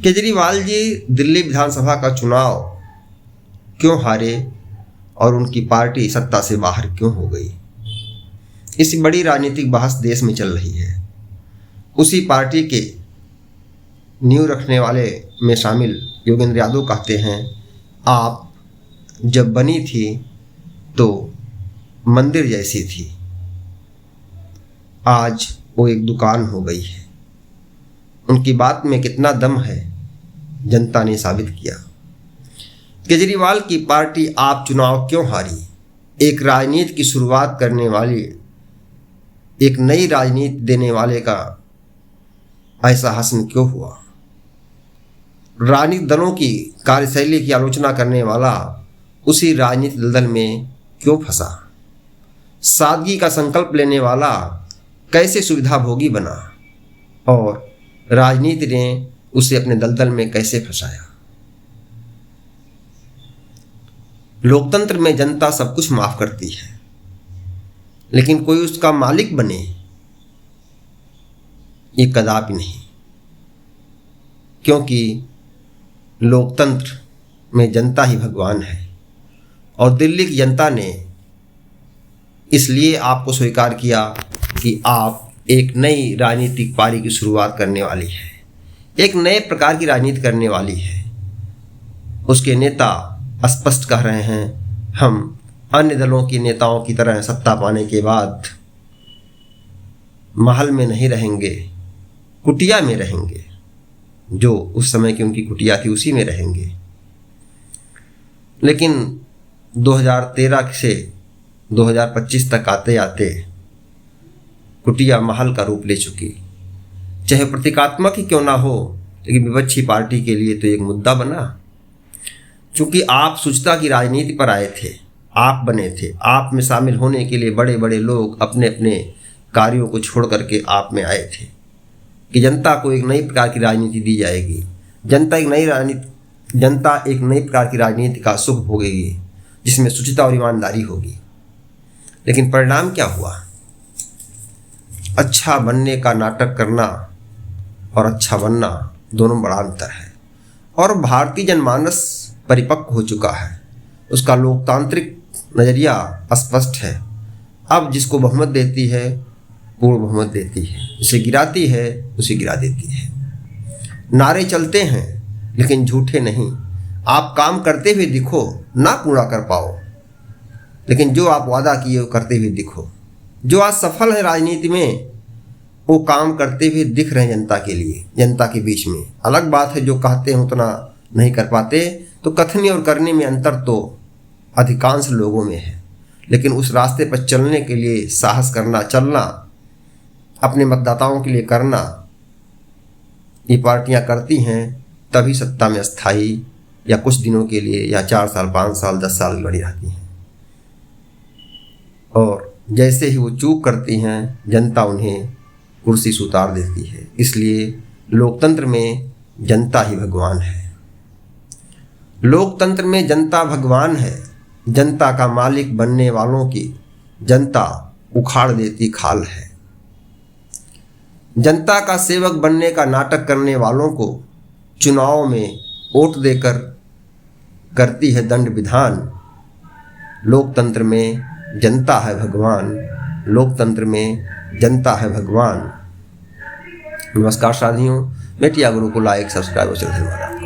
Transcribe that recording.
केजरीवाल जी दिल्ली विधानसभा का चुनाव क्यों हारे और उनकी पार्टी सत्ता से बाहर क्यों हो गई, इस बड़ी राजनीतिक बहस देश में चल रही है। उसी पार्टी के नींव रखने वाले में शामिल योगेंद्र यादव कहते हैं, आप जब बनी थी तो मंदिर जैसी थी, आज वो एक दुकान हो गई है। उनकी बात में कितना दम है जनता ने साबित किया। केजरीवाल की पार्टी आप चुनाव क्यों हारी, एक राजनीति की शुरुआत करने वाली, एक नई राजनीति देने वाले का ऐसा हश्र क्यों हुआ। राजनीतिक दलों की कार्यशैली की आलोचना करने वाला उसी राजनीतिक दल में क्यों फंसा। सादगी का संकल्प लेने वाला कैसे सुविधाभोगी बना और राजनीति ने उसे अपने दलदल में कैसे फंसाया। लोकतंत्र में जनता सब कुछ माफ करती है, लेकिन कोई उसका मालिक बने ये कदापि नहीं, क्योंकि लोकतंत्र में जनता ही भगवान है। और दिल्ली की जनता ने इसलिए आपको स्वीकार किया कि आप एक नई राजनीतिक पारी की शुरुआत करने वाली है, एक नए प्रकार की राजनीति करने वाली है। उसके नेता स्पष्ट कह रहे हैं, हम अन्य दलों के नेताओं की तरह सत्ता पाने के बाद महल में नहीं रहेंगे, कुटिया में रहेंगे। जो उस समय की उनकी कुटिया थी उसी में रहेंगे। लेकिन 2013 से 2025 तक आते आते कुटिया महल का रूप ले चुकी। चाहे प्रतीकात्मक ही क्यों ना हो, लेकिन विपक्षी पार्टी के लिए तो एक मुद्दा बना। क्योंकि आप शुचिता की राजनीति पर आए थे, आप बने थे, आप में शामिल होने के लिए बड़े बड़े लोग अपने अपने कार्यों को छोड़ करके आप में आए थे कि जनता को एक नई प्रकार की राजनीति दी जाएगी, जनता एक नई प्रकार की राजनीति का सुख भोगेगी जिसमें शुचिता और ईमानदारी होगी। लेकिन परिणाम क्या हुआ। अच्छा बनने का नाटक करना और अच्छा बनना दोनों में बड़ा अंतर है। और भारतीय जनमानस परिपक्व हो चुका है, उसका लोकतांत्रिक नज़रिया स्पष्ट है। अब जिसको बहुमत देती है पूर्ण बहुमत देती है, जिसे गिराती है उसे गिरा देती है। नारे चलते हैं लेकिन झूठे नहीं। आप काम करते हुए दिखो, ना पूरा कर पाओ, लेकिन जो आप वादा किए वो करते हुए दिखो। जो आज सफल है राजनीति में वो काम करते हुए दिख रहे हैं जनता के लिए, जनता के बीच में। अलग बात है जो कहते हैं उतना नहीं कर पाते, तो कथनी और करने में अंतर तो अधिकांश लोगों में है। लेकिन उस रास्ते पर चलने के लिए साहस करना, चलना, अपने मतदाताओं के लिए करना, ये पार्टियां करती हैं, तभी सत्ता में स्थायी या कुछ दिनों के लिए या 4 साल 5 साल 10 साल की बड़ी रहती हैं। और जैसे ही वो चूक करती हैं जनता उन्हें कुर्सी से उतार देती है। इसलिए लोकतंत्र में जनता ही भगवान है। लोकतंत्र में जनता भगवान है। जनता का मालिक बनने वालों की जनता उखाड़ देती खाल है। जनता का सेवक बनने का नाटक करने वालों को चुनाव में वोट देकर करती है दंड विधान। लोकतंत्र में जनता है भगवान, लोकतंत्र में जनता है भगवान। नमस्कार साथियों, मैं टिया गुरु को लाइक, सब्सक्राइब और धन्यवाद।